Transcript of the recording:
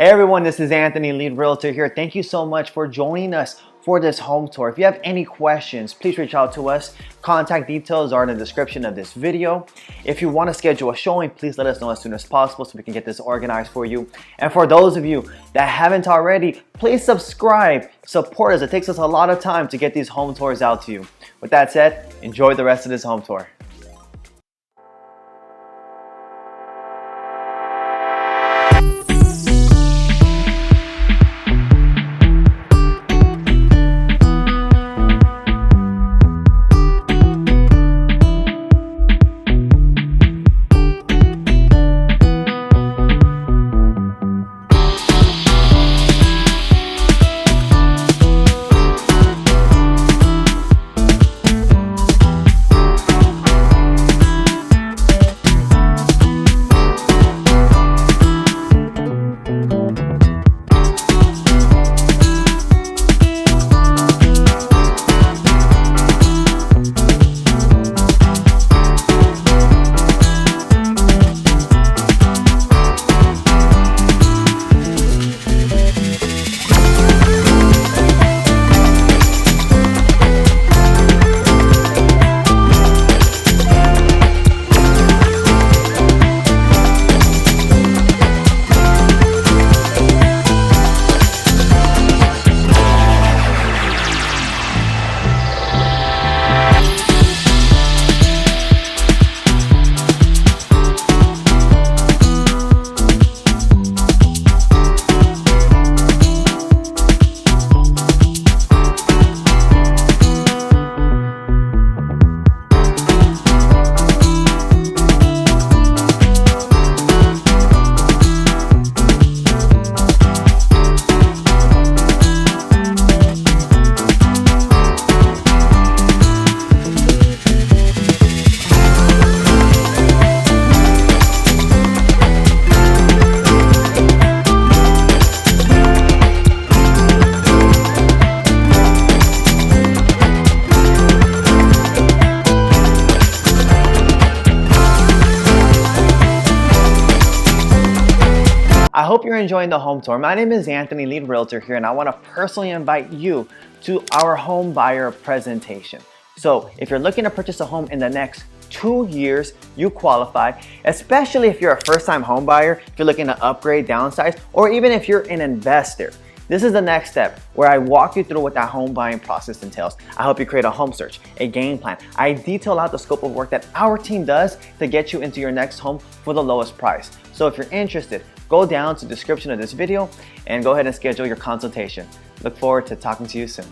Hey everyone, this is Anthony, lead realtor here. Thank you so much for joining us for this home tour. If you have any questions, please reach out to us. Contact details are in the description of this video. If you want to schedule a showing, please let us know as soon as possible so we can get this organized for you. And for those of you that haven't already, please subscribe, support us. It takes us a lot of time to get these home tours out to you. With that said, enjoy the rest of this home tour. I hope you're enjoying the home tour. My name is Anthony, lead realtor here, and I want to personally invite you to our home buyer presentation. So if you're looking to purchase a home in the next 2 years, you qualify, especially if you're a first-time home buyer, if you're looking to upgrade, downsize, or even if you're an investor. This is the next step where I walk you through what that home buying process entails. I help you create a home search, a game plan. I detail out the scope of work that our team does to get you into your next home for the lowest price. So if you're interested, go down to the description of this video and go ahead and schedule your consultation. Look forward to talking to you soon.